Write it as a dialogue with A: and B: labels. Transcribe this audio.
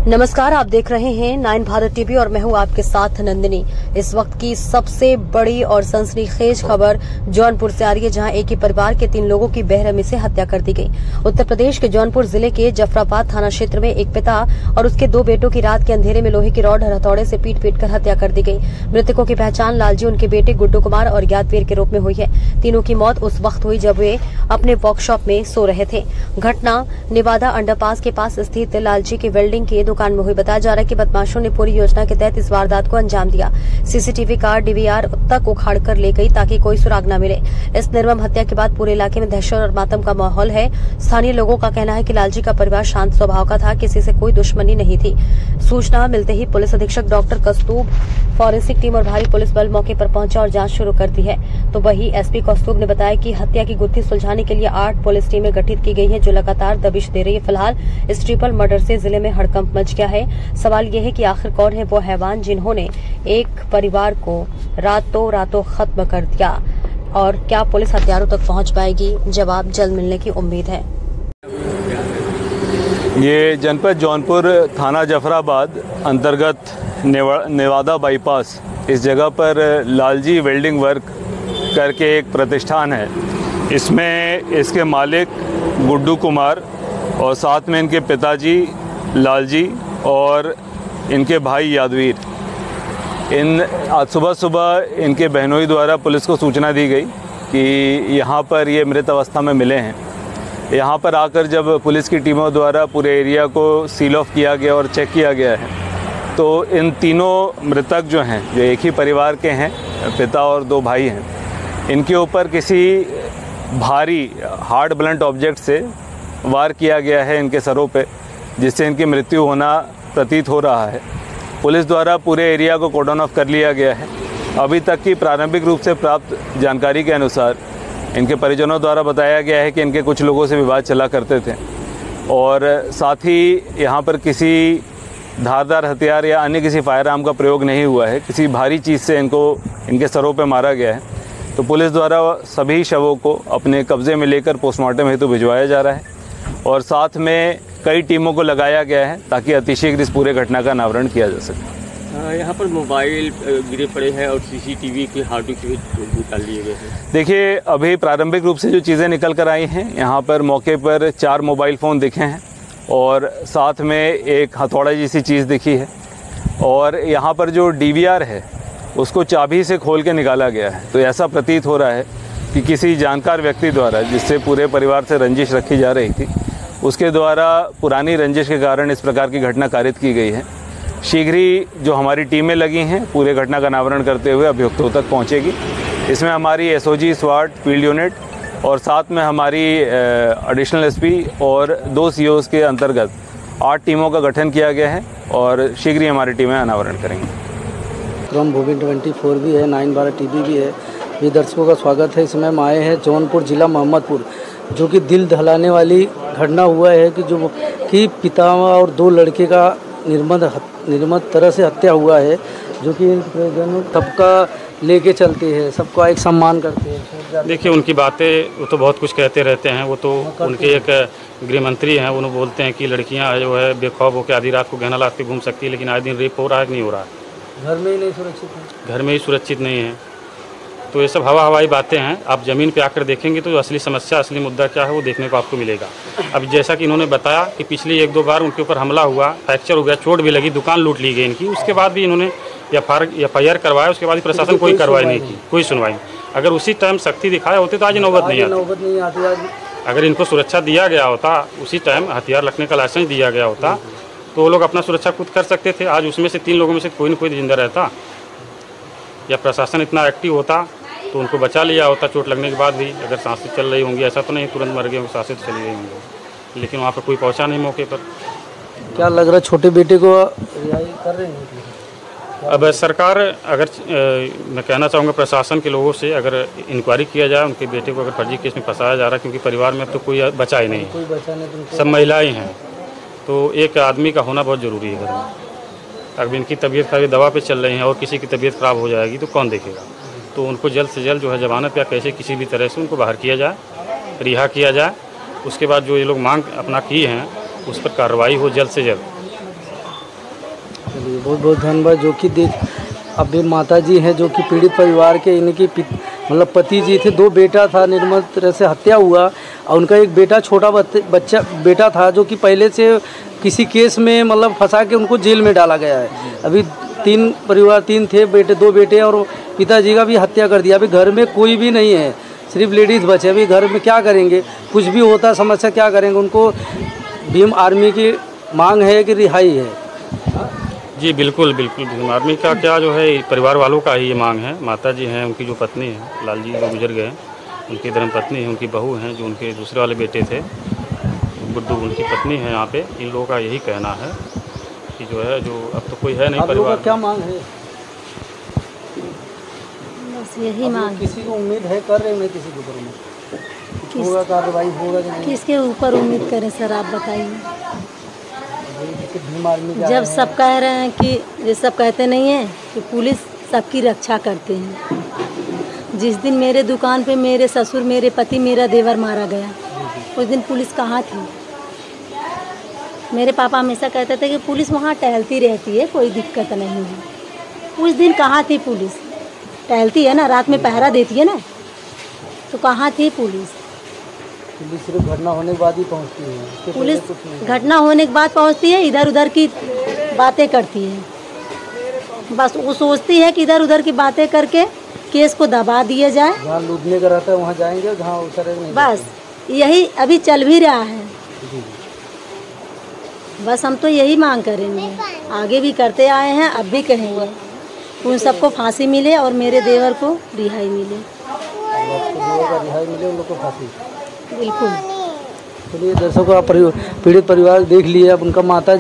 A: नमस्कार, आप देख रहे हैं 9 भारत टीवी और मैं हूं आपके साथ नंदिनी। इस वक्त की सबसे बड़ी और सनसनीखेज खबर जौनपुर से आ रही है, जहां एक ही परिवार के 3 लोगों की बेरहमी से हत्या कर दी गई। उत्तर प्रदेश के जौनपुर जिले के जफराबाद थाना क्षेत्र में एक पिता और उसके 2 बेटों की रात के अंधेरे में लोहे की रॉड हथौड़े से पीट कर हत्या कर दी गई। मृतकों की पहचान लालजी, उनके बेटे गुड्डू कुमार और यादवीर के रूप में हुई है। तीनों की मौत उस वक्त हुई जब वे अपने वर्कशॉप में सो रहे थे। घटना नेवादा अंडरपास के पास स्थित लालजी की वेल्डिंग की दुकान में हुई। बताया जा रहा है कि बदमाशों ने पूरी योजना के तहत इस वारदात को अंजाम दिया। सीसीटीवी कार डीवीआर तक उखाड़ कर ले गई ताकि कोई सुराग न मिले। इस निर्मम हत्या के बाद पूरे इलाके में दहशत और मातम का माहौल है। स्थानीय लोगों का कहना है कि लालजी का परिवार शांत स्वभाव का था, किसी से कोई दुश्मनी नहीं थी। सूचना मिलते ही पुलिस अधीक्षक डॉक्टर कस्तूब, फॉरेंसिक टीम और भारी पुलिस बल मौके पर पहुंचा और जांच शुरू कर दी है। तो वही एसपी कस्तूब ने बताया कि हत्या की गुत्थी सुलझाने के लिए 8 पुलिस टीमें गठित की गई हैं, जो लगातार दबिश दे रही है। फिलहाल इस ट्रिपल मर्डर से जिले में हड़कंप मच गया है। सवाल यह है कि आखिर कौन है वो हैवान जिन्होंने एक परिवार को रातों खत्म कर दिया, और क्या पुलिस हथियारों तक पहुंच पाएगी? जवाब जल्द मिलने की उम्मीद है।
B: ये जनपद जौनपुर थाना जफराबाद अंतर्गत नेवादा बाईपास, इस जगह पर लालजी वेल्डिंग वर्क करके एक प्रतिष्ठान है। इसमें इसके मालिक गुड्डू कुमार और साथ में इनके पिताजी लालजी और इनके भाई यादवीर। आज सुबह इनके बहनोई द्वारा पुलिस को सूचना दी गई कि यहाँ पर ये मृत अवस्था में मिले हैं। यहाँ पर आकर जब पुलिस की टीमों द्वारा पूरे एरिया को सील ऑफ किया गया और चेक किया गया है, तो इन तीनों मृतक जो हैं, जो एक ही परिवार के हैं, पिता और 2 भाई हैं, इनके ऊपर किसी भारी हार्ड ब्लंट ऑब्जेक्ट से वार किया गया है इनके सरों पे, जिससे इनकी मृत्यु होना प्रतीत हो रहा है। पुलिस द्वारा पूरे एरिया को कॉर्डन ऑफ कर लिया गया है। अभी तक की प्रारंभिक रूप से प्राप्त जानकारी के अनुसार इनके परिजनों द्वारा बताया गया है कि इनके कुछ लोगों से विवाद चला करते थे, और साथ ही यहाँ पर किसी धारदार हथियार या अन्य किसी फायर आर्म का प्रयोग नहीं हुआ है। किसी भारी चीज़ से इनके सरों पर मारा गया है। तो पुलिस द्वारा सभी शवों को अपने कब्जे में लेकर पोस्टमार्टम हेतु भिजवाया जा रहा है, और साथ में कई टीमों को लगाया गया है ताकि अतिशीघ्र इस पूरे घटना का अनावरण किया जा सके।
C: यहाँ पर मोबाइल गिरे पड़े हैं और सीसीटीवी की हार्ड डिस्क भी निकाल लिए गए हैं।
B: देखिए, अभी प्रारंभिक रूप से जो चीज़ें निकल कर आई हैं, यहाँ पर मौके पर 4 मोबाइल फ़ोन दिखे हैं और साथ में एक हथौड़ा जैसी चीज़ दिखी है, और यहाँ पर जो डीवीआर है उसको चाबी से खोल के निकाला गया है। तो ऐसा प्रतीत हो रहा है कि किसी जानकार व्यक्ति द्वारा, जिससे पूरे परिवार से रंजिश रखी जा रही थी, उसके द्वारा पुरानी रंजिश के कारण इस प्रकार की घटना कारित की गई है। शीघ्र ही जो हमारी टीमें लगी हैं पूरे घटना का अनावरण करते हुए अभियुक्तों तक पहुंचेगी। इसमें हमारी एसओजी स्वाट फील्ड यूनिट और साथ में हमारी एडिशनल एसपी और 2 सीओज के अंतर्गत 8 टीमों का गठन किया गया है, और शीघ्र ही हमारी टीमें अनावरण करेंगी।
D: क्रम भूमि 24 भी है, 9 भारत टीवी भी है। ये दर्शकों का स्वागत है। इसमें हम आए हैं जौनपुर जिला मोहम्मदपुर, जो कि दिल दहलाने वाली घटना हुआ है कि पिता और 2 लड़के का निर्मम तरह से हत्या हुआ है, जो कि परिजनों सबका लेके चलते हैं, सबका एक सम्मान करते हैं।
E: देखिए, उनकी बातें वो तो बहुत कुछ कहते रहते हैं। वो तो उनके एक गृह मंत्री हैं, उन्होंने बोलते हैं कि लड़कियां जो है बेखौफ होकर आधी रात को गहना लाद के घूम सकती है, लेकिन आज दिन रेप हो रहा है कि नहीं हो रहा है?
D: घर में ही नहीं सुरक्षित है।
E: घर में ही सुरक्षित नहीं है। तो ये सब हवाई बातें हैं। आप ज़मीन पे आकर देखेंगे तो असली समस्या, असली मुद्दा क्या है वो देखने को आपको मिलेगा। अब जैसा कि इन्होंने बताया कि पिछली 1-2 बार उनके ऊपर हमला हुआ, फ्रैक्चर हो गया, चोट भी लगी, दुकान लूट ली गई इनकी। उसके बाद भी इन्होंने FIR करवाया, उसके बाद प्रशासन कोई कार्रवाई नहीं की, कोई सुनवाई। अगर उसी टाइम सख्ती दिखाए होते तो आज नौबत नहीं आती। अगर इनको सुरक्षा दिया गया होता, उसी टाइम हथियार रखने का लाइसेंस दिया गया होता, तो वो लोग अपना सुरक्षा खुद कर सकते थे। आज उसमें से 3 लोगों में से कोई न कोई जिंदा रहता, या प्रशासन इतना एक्टिव होता तो उनको बचा लिया होता चोट लगने के बाद भी। अगर सांसें चल रही होंगी, ऐसा तो नहीं तुरंत मर गए होंगे, सांसें तो चली गई होंगी, लेकिन वहाँ पर कोई पहुँचा नहीं मौके पर।
D: क्या लग रहा है, छोटे बेटे को रिहाई कर रहे हैं?
E: अब सरकार, अगर मैं कहना चाहूँगा प्रशासन के लोगों से, अगर इंक्वायरी किया जाए उनके बेटे को अगर फर्जी केस में फंसाया जा रहा है, क्योंकि परिवार में अब तो कोई बचा ही नहीं, सब महिलाएँ हैं, तो एक आदमी का होना बहुत ज़रूरी है घर में। अगर इनकी तबीयत खराब, दवा पे चल रही हैं और किसी की तबीयत ख़राब हो जाएगी तो कौन देखेगा? तो उनको जल्द से जल्द जो है जमानत या कैसे किसी भी तरह से उनको बाहर किया जाए, रिहा किया जाए। उसके बाद जो ये लोग मांग अपना की हैं उस पर कार्रवाई हो जल्द से जल्द।
D: चलिए बहुत बहुत धन्यवाद। जो कि देख अभी माता जी हैं जो कि पीड़ित परिवार के, इनकी मतलब पति जी थे, 2 बेटा था, निर्मम तरह से हत्या हुआ और उनका एक बेटा छोटा बच्चा बेटा था जो कि पहले से किसी केस में मतलब फंसा के उनको जेल में डाला गया है। अभी 3 थे बेटे, 2 बेटे और पिताजी का भी हत्या कर दिया। अभी घर में कोई भी नहीं है, सिर्फ लेडीज़ बचे। अभी घर में क्या करेंगे, कुछ भी होता समस्या क्या करेंगे। उनको भीम आर्मी की मांग है कि रिहाई है।
E: जी बिल्कुल बिल्कुल, भीम आर्मी का क्या जो है परिवार वालों का ही ये मांग है। माता जी हैं, उनकी जो पत्नी है लाल जी जो गुजर गए, उनकी धर्मपत्नी है, उनकी बहू हैं जो उनके दूसरे वाले बेटे थे गुड्डू, उनकी पत्नी है। यहाँ पे इन लोगों का यही कहना है कि जो है जो अब तो कोई है नहीं परिवार।
D: क्या मांग है?
F: बस यही मांग।
D: किसी को उम्मीद है, कर रहे हैं किसी के ऊपर उम्मीद होगा, कार्रवाई होगा कि नहीं?
F: किसके ऊपर उम्मीद करें सर, आप बताइए।
D: भीम आर्मी
F: जब सब कह रहे हैं कि ये सब कहते नहीं हैं कि पुलिस सबकी रक्षा करते हैं। जिस दिन मेरे दुकान पे मेरे ससुर, मेरे पति, मेरा देवर मारा गया, उस दिन पुलिस कहाँ थी? मेरे पापा हमेशा कहते थे कि पुलिस वहाँ टहलती रहती है, कोई दिक्कत नहीं है। उस दिन कहाँ थी पुलिस? टहलती है ना, रात में पहरा देती है ना, तो कहाँ थी पुलिस?
D: पुलिस सिर्फ घटना होने के बाद ही पहुंचती है।
F: पुलिस घटना होने के बाद पहुंचती है, इधर उधर की बातें करती है। बस वो सोचती है कि इधर उधर की बातें करके केस को दबा दिया जाए।
D: जहाँ लूटने का रहता है वहाँ जाएंगे, जहाँ उतरेंगे
F: बस यही अभी चल भी रहा है। बस हम तो यही मांग करेंगे, आगे भी करते आए हैं, अब भी कहेंगे उन सबको फांसी मिले और मेरे देवर को रिहाई मिले।
D: रिहाई मिले, उन लोग को फांसी।
F: बिल्कुल।
D: चलिए दर्शकों, आप पीड़ित परिवार देख लिए। अब उनका माता